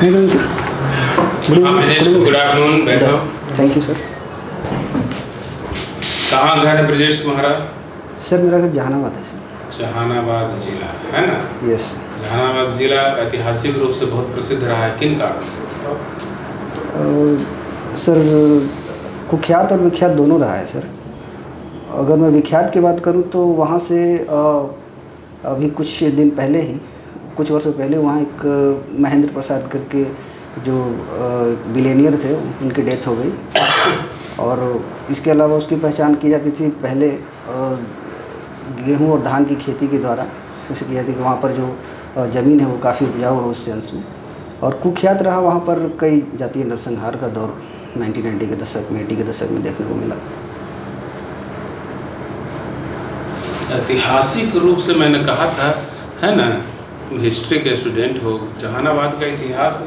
Good afternoon, बैठो। Thank you sir. कहाँ घर है ब्रजेश तुम्हारा? सर मेरा घर जहानाबाद है सर। जहानाबाद जिला है ना? यस। जहानाबाद जिला ऐतिहासिक रूप से बहुत प्रसिद्ध रहा है, किन कारणों से बताओ? सर कुख्यात और विख्यात दोनों रहा है सर। अगर मैं विख्यात की बात करूं तो वहाँ से अभी कुछ दिन पहले ही, कुछ वर्षों पहले वहाँ एक महेंद्र प्रसाद करके जो बिलेनियर थे, उनकी डेथ हो गई। और इसके अलावा उसकी पहचान की जाती थी पहले गेहूं और धान की खेती के द्वारा, जैसे की जाती कि वहाँ पर जो ज़मीन है वो काफ़ी उपजाऊ है उस सेंस में। और कुख्यात रहा वहाँ पर कई जातीय नरसंहार का दौर 1990 के दशक में, 80 के दशक में देखने को मिला। ऐतिहासिक रूप से मैंने कहा था, है ना, तुम हिस्ट्री के स्टूडेंट हो। जहानाबाद का इतिहास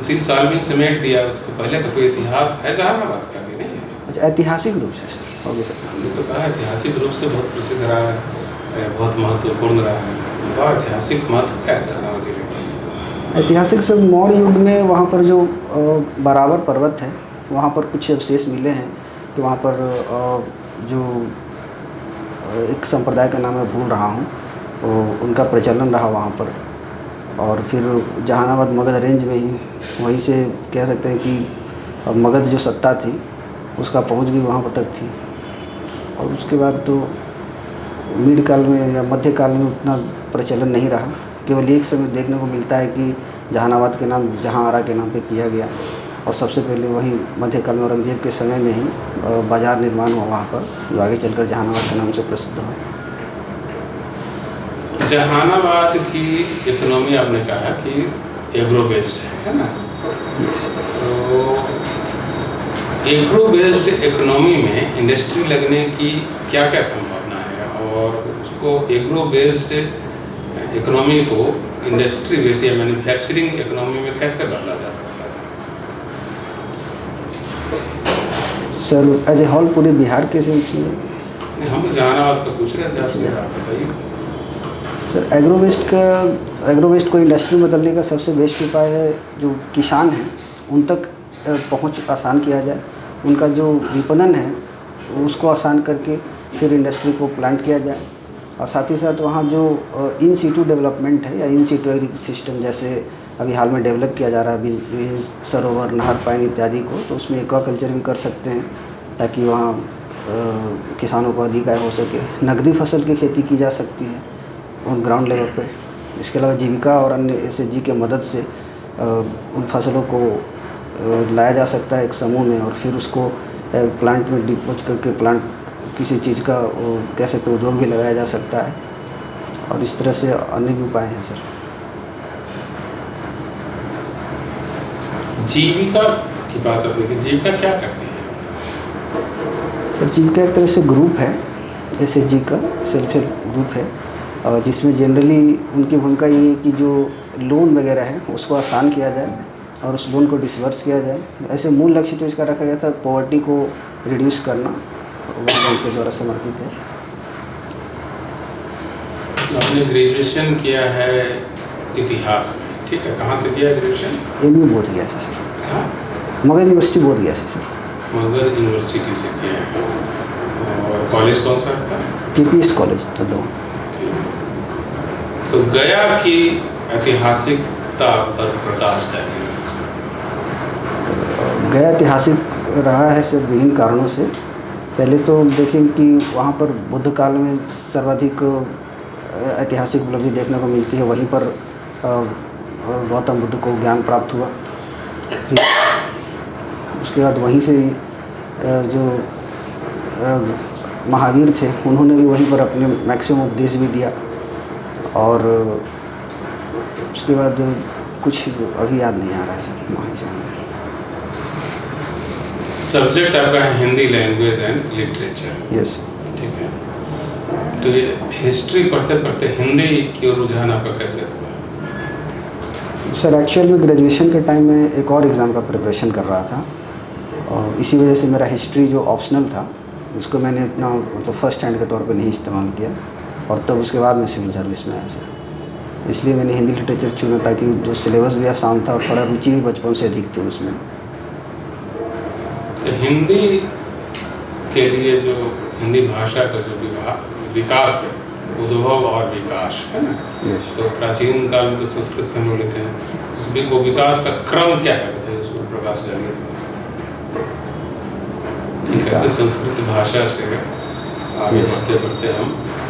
30 साल में समेट दिया, उसके पहले का कोई इतिहास है जहानाबाद का भी नहीं है? अच्छा, ऐतिहासिक रूप से सर। Okay sir. हमने तो कहा ऐतिहासिक रूप से बहुत प्रसिद्ध रहा है, बहुत महत्वपूर्ण रहा है। बताओ ऐतिहासिक महत्व क्या है जहानाबाद जिले का? ऐतिहासिक सर, मौर्य युग में वहाँ पर जो बराबर पर्वत है, वहाँ पर कुछ अवशेष मिले हैं कि वहाँ पर जो एक संप्रदाय का नाम मैं भूल रहा हूँ, उनका प्रचलन रहा वहाँ पर। और फिर जहानाबाद मगध रेंज में ही, वहीं से कह सकते हैं कि मगध जो सत्ता थी उसका पहुँच भी वहाँ पर तक थी। और उसके बाद तो मिड काल में या मध्य काल में उतना प्रचलन नहीं रहा। केवल एक समय देखने को मिलता है कि जहानाबाद के नाम जहांआरा के नाम पे किया गया, और सबसे पहले वहीं मध्यकाल में औरंगजेब के समय में ही बाज़ार निर्माण हुआ वहाँ पर, जो आगे चलकर जहानाबाद के नाम से प्रसिद्ध हुआ। जहानाबाद की इकोनॉमी आपने कहा कि एग्रो बेस्ड है ना? तो एग्रो बेस्ड इकोनॉमी में इंडस्ट्री लगने की क्या क्या संभावना है, और उसको एग्रो बेस्ड इकोनॉमी को इंडस्ट्री बेस्ड या मैन्युफैक्चरिंग इकोनॉमी में कैसे बदला जा सकता है? सर एज ए होल पूरे बिहार के सेंस में हम जहानाबाद का पूछ रहे थे आपसे, आप बताइए। सर एग्रो वेस्ट को इंडस्ट्री में बदलने का सबसे बेस्ट उपाय है जो किसान हैं उन तक पहुंच आसान किया जाए। उनका जो विपणन है उसको आसान करके फिर इंडस्ट्री को प्लांट किया जाए। और साथ ही साथ वहाँ जो इन सीटू डेवलपमेंट है या इन सीटू एग्री सिस्टम, जैसे अभी हाल में डेवलप किया जा रहा है अभी सरोवर, नहर, पानी इत्यादि को, तो उसमें एक्वाकल्चर भी कर सकते हैं ताकि वहाँ किसानों को अधिक आय हो सके। नकदी फसल की खेती की जा सकती है उन ग्राउंड लेवल पे। इसके अलावा जीविका और अन्य एसएचजी के मदद से उन फसलों को लाया जा सकता है एक समूह में, और फिर उसको प्लांट में डिपोज करके प्लांट किसी चीज़ का कह सकते उद्योग भी लगाया जा सकता है। और इस तरह से अन्य भी उपाय हैं सर। जीविका की बात आपने की, जीविका क्या करती है? सर जीविका एक तरह से ग्रुप है, एसएचजी का सेल्फ हेल्प ग्रुप है, जिसमें जनरली उनकी भूमिका ये है कि जो लोन वगैरह है उसको आसान किया जाए और उस लोन को डिसबर्स किया जाए। ऐसे मूल लक्ष्य तो इसका रखा गया था पॉवर्टी को रिड्यूस करना, वर्ल्ड बैंक के द्वारा समर्पित है। आपने ग्रेजुएशन किया है इतिहास में, ठीक है, कहाँ से किया ग्रेजुएशन? एमयू बोध गया से सर। कहाँ? मगध यूनिवर्सिटी बोध गया से सर। मगध यूनिवर्सिटी से किया है। और कॉलेज कौन सा आपका? केपीएस कॉलेज था। तो गया की ऐतिहासिकता पर प्रकाश डालिए। गया ऐतिहासिक रहा है सर विभिन्न कारणों से। पहले तो देखें कि वहाँ पर बुद्ध काल में सर्वाधिक ऐतिहासिक उपलब्धि देखने को मिलती है। वहीं पर गौतम बुद्ध को ज्ञान प्राप्त हुआ। उसके बाद वहीं से जो महावीर थे उन्होंने भी वहीं पर अपने मैक्सिमम उपदेश भी दिया। और उसके बाद कुछ अभी याद नहीं आ रहा है सर। सब्जेक्ट आपका है Hindi language and literature. Yes. ठीक है, तो ये हिस्ट्री पढ़ते पढ़ते हिंदी की ओर रुझान आपका कैसे हुआ? सर एक्चुअल में ग्रेजुएशन के टाइम में एक और एग्ज़ाम का प्रिपरेशन कर रहा था, और इसी वजह से मेरा हिस्ट्री जो ऑप्शनल था उसको मैंने इतना मतलब फर्स्ट हैंड के तौर पे नहीं इस्तेमाल किया, और तब उसके बाद मैं सिविल सर्विस में आया सर। इसलिए मैंने हिंदी लिटरेचर चुना, ताकि जो सिलेबस भी आसान था और थोड़ा रुचि भी बचपन से अधिक थी उसमें। तो हिंदी के लिए जो हिंदी भाषा का जो विकास है, उद्भव और विकास है ना, तो प्राचीन काल में तो संस्कृत से हम लोग लेते हैं, उस वो विकास का क्रम क्या है बताइए, उसमें प्रकाश डालिए थोड़ा सा। कैसे संस्कृत भाषा से आगे बढ़ते बढ़ते हम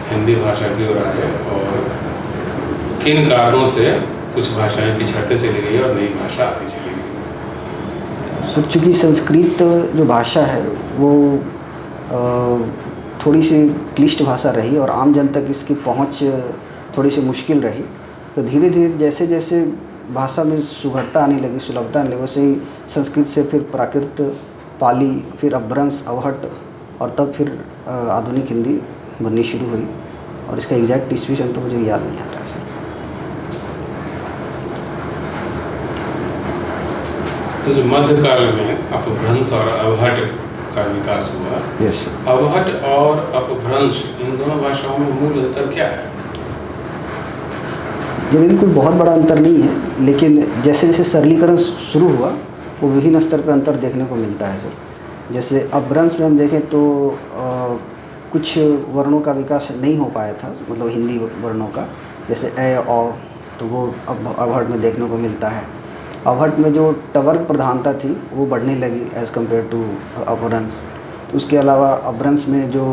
हिंदी भाषा की ओर आए, और किन कारणों से कुछ भाषाएं पिछड़ते चली गई और नई भाषा आती चली गई। सर चूँकि संस्कृत जो भाषा है वो थोड़ी सी क्लिष्ट भाषा रही और आम जन तक इसकी पहुंच थोड़ी सी मुश्किल रही, तो धीरे धीरे जैसे जैसे भाषा में सुघड़ता आने लगी, सुलभता आने लगी, वैसे ही संस्कृत से फिर प्राकृत, पाली, फिर अपभ्रंश, अवहट, और तब फिर आधुनिक हिंदी बननी शुरू हुई। और इसका एग्जैक्ट ईस्वी सन तो मुझे याद नहीं आ रहा है सर। तो जो मध्यकाल में अपभ्रंश और अवहट का विकास हुआ, यस, अवहट और अपभ्रंश इन दोनों भाषाओं में मूल अंतर क्या है? जनरली कोई बहुत बड़ा अंतर नहीं है, लेकिन जैसे जैसे सरलीकरण शुरू हुआ वो विभिन्न स्तर पर अंतर देखने को मिलता है सर। जैसे अपभ्रंश में हम देखें तो कुछ वर्णों का विकास नहीं हो पाया था, मतलब हिंदी वर्णों का, जैसे ए, औ, तो वो अब अवहट में देखने को मिलता है। अवहट में जो टवर्ग प्रधानता थी वो बढ़ने लगी एज़ कम्पेयर टू अपभ्रंश। उसके अलावा अपभ्रंश में जो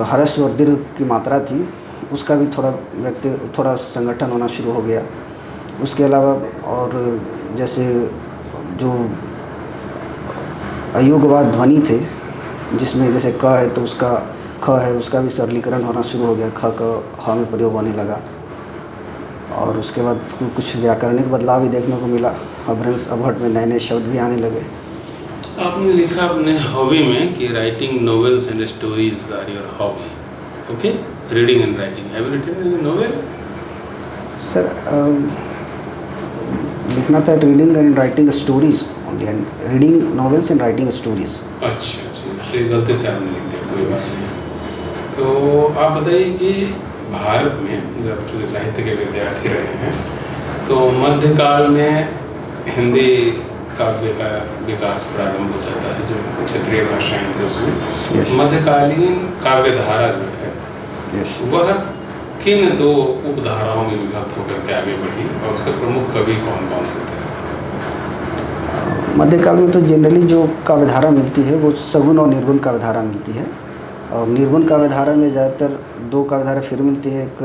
ह्रस्व और दीर्घ की मात्रा थी उसका भी थोड़ा संगठन होना शुरू हो गया। उसके अलावा और जैसे जो अयोगवाद ध्वनि थे, जिसमें जैसे क है तो उसका ख है, उसका भी सरलीकरण होना शुरू हो गया, ख का ह में प्रयोग होने लगा। और उसके बाद कुछ व्याकरणिक बदलाव भी देखने को मिला, अपभ्रंश अवहट में नए नए शब्द भी आने लगे। आपने लिखा अपने हॉबी में कि writing novels and stories are your hobby, okay, reading and writing. Have you written any novel? Sir लिखना था reading and writing stories only, and reading novels and writing stories. अच्छा, इससे गलती से आपने लिख दिया, कोई बात नहीं। तो आप बताइए कि भारत में जब चूँकि साहित्य के विद्यार्थी रहे हैं, तो मध्यकाल में हिंदी काव्य का विकास प्रारंभ हो जाता है, जो क्षेत्रीय भाषाएं थी उसमें। मध्यकालीन काव्य धारा जो है वह किन दो उपधाराओं में विभक्त होकर के आगे बढ़ी, और उसके प्रमुख कवि कौन कौन से थे? मध्यकाल में तो जनरली जो काव्यधारा मिलती है वो सगुण और निर्गुण काव्यधारा मिलती है। और निर्गुण काव्यधारा में ज़्यादातर दो काव्यधारा फिर मिलती है, एक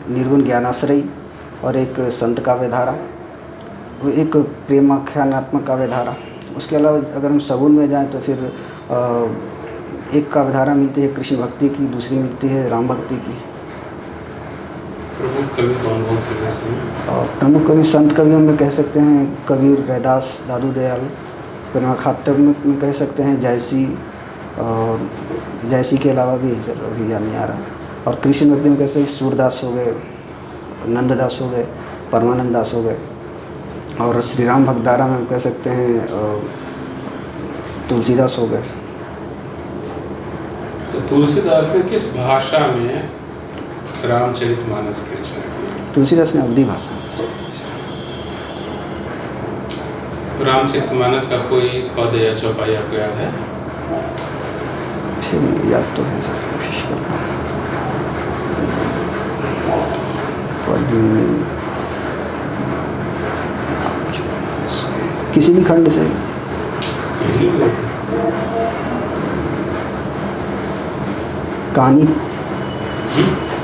निर्गुण ज्ञानाश्रयी और एक संत काव्यधारा, एक प्रेमाख्यानात्मक काव्यधारा। उसके अलावा अगर हम सगुण में जाएं तो फिर एक काव्यधारा मिलती है कृष्ण भक्ति की, दूसरी मिलती है राम भक्ति की। प्रमुख कवि कौन कौन से हैं? और प्रमुख कवि संत कवियों में कह सकते हैं कबीर, रैदास, दादू दयाल। प्रेमाख्यात्मक में कह सकते हैं जयसी, और जयसी के अलावा भी सर अभी याद नहीं आ रहा। और कृष्ण भक्ति में कह सकते सूरदास हो गए, नंददास हो गए, परमानंद दास हो गए। और श्री राम भक्तधारा में हम कह सकते हैं तुलसीदास हो गए। तो तुलसीदास ने किस भाषा में रामचरितमानस की रचना की? तुलसीदास ने अवधी भाषा। रामचरितमानस का कोई पद या चौपाई आपको याद है? ठीक, याद तो है सर, कोशिश करता हूँ। किसी भी खंड से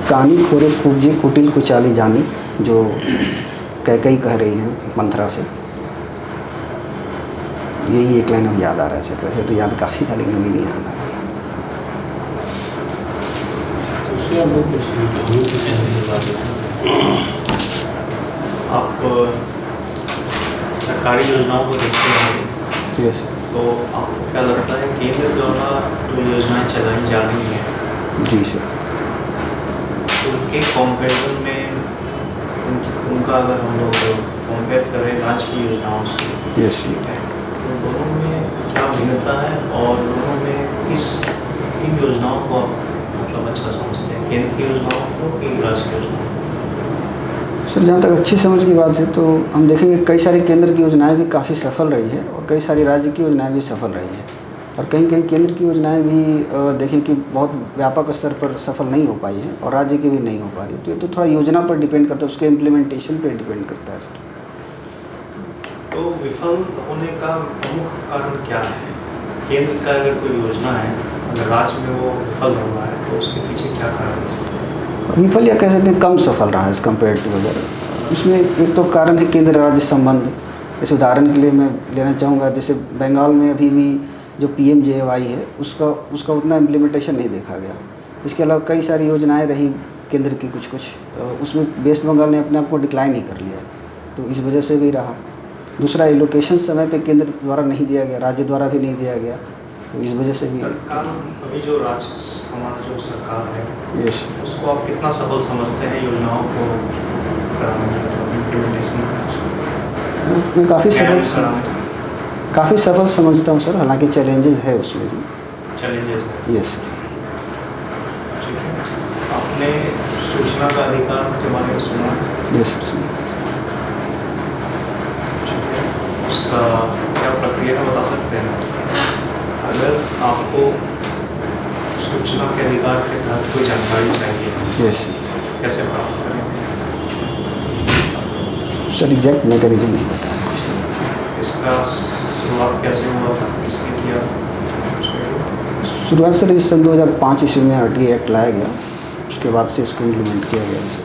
कहानी खोरे खूबजी कुटिल कुचाली जानी, जो कैकई कह रही हैं मंथरा से। यही एक लाइन अब याद आ रहा है सर, वैसे तो याद काफ़ी था लेकिन अभी नहीं आ रहा। आप सरकारी योजनाओं को देखते हैं, यस, तो आपको क्या लगता है केंद्र द्वारा जो योजनाएं चलाई जा रही हैं, जी सर, उनके कंपेरिजन में उनका अगर हम लोग कंपेयर करें राज्य की योजनाओं से, यस, तो दोनों में क्या भिन्नता है और दोनों में किन योजनाओं को आप मतलब अच्छा समझते हैं, केंद्र की योजनाओं को कि राज्य की योजनाओं सर जहाँ तक अच्छी समझ की बात है तो हम देखेंगे कई सारी केंद्र की योजनाएं भी काफ़ी सफल रही है और कई सारी राज्य की योजनाएं भी सफल रही है और कहीं कहीं केंद्र की योजनाएं भी देखें कि बहुत व्यापक स्तर पर सफल नहीं हो पाई है और राज्य की भी नहीं हो पा रही। तो ये तो थोड़ा योजना पर डिपेंड करता है, उसके इम्प्लीमेंटेशन पर डिपेंड करता है सर। तो विफल होने का प्रमुख कारण क्या है? केंद्र का अगर कोई योजना है, अगर राज्य में वो विफल हो रहा है तो उसके पीछे क्या कारण है? विफल या कह सकते हैं कम सफल रहा है एज़ कम्पेयर टू अदर। उसमें एक तो कारण है केंद्र राज्य संबंध। इस उदाहरण के लिए मैं लेना चाहूँगा, जैसे बंगाल में अभी भी जो PMJAY है उसका उतना इम्प्लीमेंटेशन नहीं देखा गया। इसके अलावा कई सारी योजनाएं रही केंद्र की कुछ उसमें वेस्ट बंगाल ने अपने आप को डिक्लाइन ही कर लिया, तो इस वजह से भी रहा। दूसरा एलोकेशन समय पे केंद्र द्वारा नहीं दिया गया, राज्य द्वारा भी नहीं दिया गया, तो इस वजह से भी। तत्काल अभी जो राज्य हमारा जो सरकार है यस, उसको आप कितना सफल समझते हैं योजनाओं को कराने में, इम्प्लीमेंटेशन मैं काफ़ी सफल समझता हूँ सर, हालांकि चैलेंजेस है उसमें भी। चैलेंजेस है? यस। ठीक है, आपने सूचना का अधिकार के बारे में सुना है? यस, उसका क्या प्रक्रिया है बता सकते हैं? अगर आपको सूचना के अधिकार के तहत कोई जानकारी चाहिए, यस कैसे प्राप्त करेंगे? सर एग्जैक्ट मैकेनिज्म नहीं पता। इसका शुरुआत कैसे हुआ था, किसने किया? शुरुआत सर इस सन 2005 ईस्वी में RTA एक्ट लाया गया, उसके बाद से इसको इम्प्लीमेंट किया गया सर।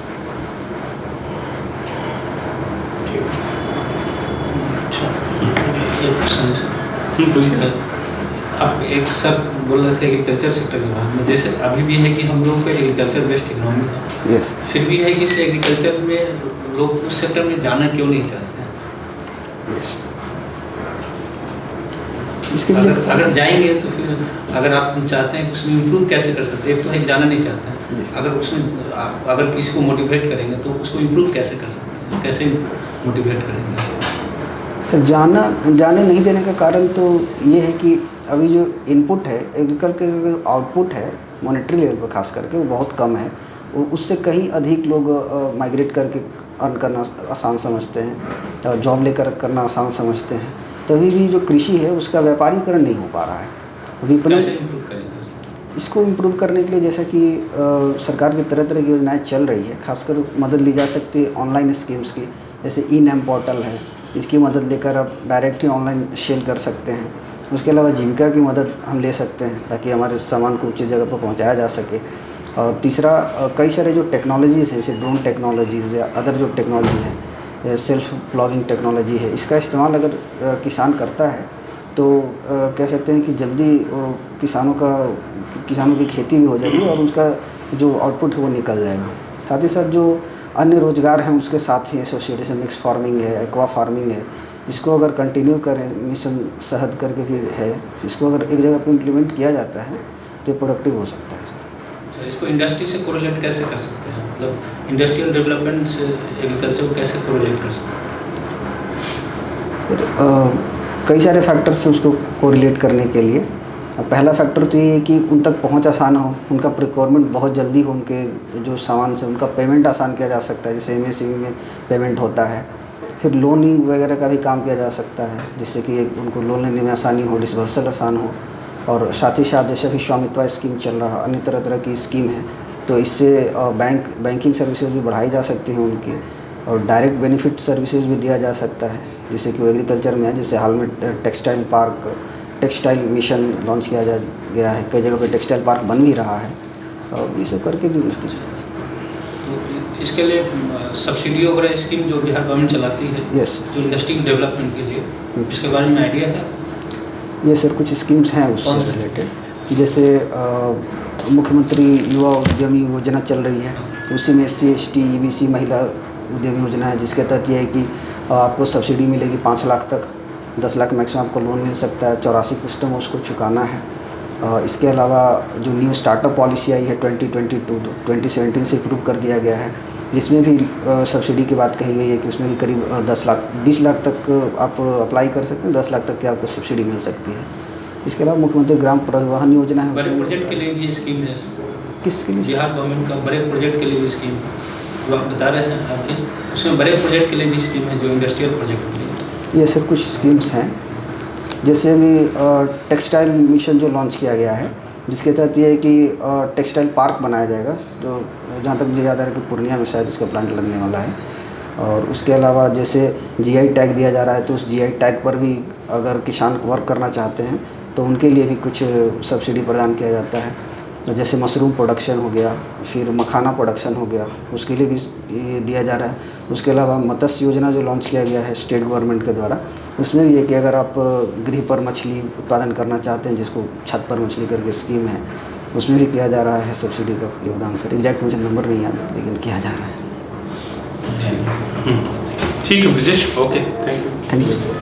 एक क्वेश्चन सर, आप एक सर बोल रहे थे एग्रीकल्चर सेक्टर के बारे में, जैसे अभी भी है कि हम लोगों को एग्रीकल्चर बेस्ड इकोनॉमी है, यस, फिर भी है कि इस एग्रीकल्चर में लोग उस सेक्टर में जाना क्यों नहीं चाहते हैं? यस। इसके लिए अगर जाएंगे तो फिर अगर आप चाहते हैं कि उसमें इम्प्रूव कैसे कर सकते हैं? एक तो है जाना नहीं चाहते हैं, अगर उसमें आप अगर किसी को मोटिवेट करेंगे तो उसको इम्प्रूव कैसे कर सकते हैं, कैसे मोटिवेट करेंगे? जाने नहीं देने का कारण तो ये है कि अभी जो इनपुट है एग्रीकल्चर का जो आउटपुट है मॉनेटरी लेवल पर खास करके वो बहुत कम है। उससे कहीं अधिक लोग माइग्रेट करके अर्न करना आसान समझते हैं, जॉब लेकर करना आसान समझते हैं। तभी भी जो कृषि है उसका व्यापारीकरण नहीं हो पा रहा है। विपणन इम्प्रूव करेंगे इसको इम्प्रूव करने के लिए जैसा कि सरकार की तरह तरह की योजनाएं चल रही है, खासकर मदद ली जा सकती है ऑनलाइन स्कीम्स की, जैसे ई-नाम पोर्टल है, इसकी मदद लेकर आप डायरेक्ट ही ऑनलाइन सेल कर सकते हैं। उसके अलावा जीविका की मदद हम ले सकते हैं ताकि हमारे सामान को उचित जगह पर पहुंचाया जा सके। और तीसरा कई सारे जो टेक्नोलॉजीज़ हैं, जैसे ड्रोन टेक्नोलॉजीज़ या अदर जो टेक्नोलॉजी है, सेल्फ प्लॉगिंग टेक्नोलॉजी है, इसका इस्तेमाल अगर किसान करता है तो कह सकते हैं कि जल्दी किसानों की खेती भी हो जाएगी और उसका जो आउटपुट है वो निकल जाएगा। साथ ही साथ जो अन्य रोजगार हैं उसके साथ ही एसोसिएटेड, जैसे मिक्स फार्मिंग है, एक्वा फार्मिंग है, इसको अगर कंटिन्यू करें, मिशन शहद करके भी है, इसको अगर एक जगह पर इम्प्लीमेंट किया जाता है तो ये प्रोडक्टिव हो सकता है। तो इसको इंडस्ट्री से कोरिलेट कैसे कर सकते हैं? मतलब इंडस्ट्रियल डेवलपमेंट से एग्रीकल्चर को कैसे कोरिलेट कर सकते हैं? कई सारे फैक्टर्स हैं उसको कोरिलेट करने के लिए। पहला फैक्टर तो ये है कि उन तक पहुंच आसान हो, उनका प्रिक्योरमेंट बहुत जल्दी हो, उनके जो सामान से उनका पेमेंट आसान किया जा सकता है, जैसे MSME में पेमेंट होता है। फिर लोनिंग वगैरह का भी काम किया जा सकता है, जिससे कि उनको लोन लेने में आसानी हो, डिसबर्सल आसान हो। और साथ ही साथ जैसे कि स्वामित्व स्कीम चल रहा, अन्य तरह तरह की स्कीम है, तो इससे बैंकिंग सर्विसेज भी बढ़ाई जा सकती हैं उनकी, और डायरेक्ट बेनिफिट सर्विसेज भी दिया जा सकता है, जैसे कि वो एग्रीकल्चर में है। जैसे हाल में टेक्सटाइल मिशन लॉन्च किया गया है, कई जगह पे टेक्सटाइल पार्क बन भी रहा है, और ये सब करके भी मिलती है। तो इसके लिए सब्सिडी वगैरह स्कीम जो बिहार गवर्नमेंट चलाती है, यस, जो इंडस्ट्री डेवलपमेंट के लिए, इसके बारे में आइडिया है? ये सर कुछ स्कीम्स हैं उससे रिलेटेड, जैसे मुख्यमंत्री युवा उद्यमी योजना चल रही है, उसी में SC ST EBC महिला उद्यमी योजना है, जिसके तहत ये है कि आपको सब्सिडी मिलेगी 5 लाख तक, 10 लाख मैक्सिमम आपको लोन मिल सकता है, 84 किस्तों में उसको चुकाना है। इसके अलावा जो न्यू स्टार्टअप पॉलिसी आई है 2017 से अप्रूव कर दिया गया है, जिसमें भी सब्सिडी की बात कही गई है कि उसमें भी करीब 20 लाख तक आप अप्लाई कर सकते हैं, 10 लाख तक की आपको सब्सिडी मिल सकती है। इसके अलावा मुख्यमंत्री ग्राम परिवहन योजना है, बड़े प्रोजेक्ट के लिए ये स्कीम है। किसके लिए? बिहार गवर्नमेंट का बड़े प्रोजेक्ट के लिए भी स्कीम जो आप बता रहे हैं आपके, उसमें बड़े प्रोजेक्ट के लिए भी स्कीम है जो इंडस्ट्रियल प्रोजेक्ट के लिए। ये सर कुछ स्कीम्स हैं, जैसे भी टेक्सटाइल मिशन जो लॉन्च किया गया है, जिसके तहत ये है कि टेक्सटाइल पार्क बनाया जाएगा, तो जहाँ तक मुझे याद आ रहा है कि पूर्णिया में शायद इसका प्लांट लगने वाला है। और उसके अलावा जैसे जीआई टैग दिया जा रहा है, तो उस जीआई टैग पर भी अगर किसान वर्क करना चाहते हैं तो उनके लिए भी कुछ सब्सिडी प्रदान किया जाता है। तो जैसे मशरूम प्रोडक्शन हो गया, फिर मखाना प्रोडक्शन हो गया, उसके लिए भी ये दिया जा रहा है। उसके अलावा मत्स्य योजना जो लॉन्च किया गया है स्टेट गवर्नमेंट के द्वारा, उसमें भी ये कि अगर आप गृह पर मछली उत्पादन करना चाहते हैं, जिसको छत पर मछली करके स्कीम है, उसमें भी किया जा रहा है सब्सिडी का योगदान। सर एग्जैक्ट मुझे नंबर नहीं याद, लेकिन किया जा रहा है। ठीक है Brijesh, okay, thank you. Thank you.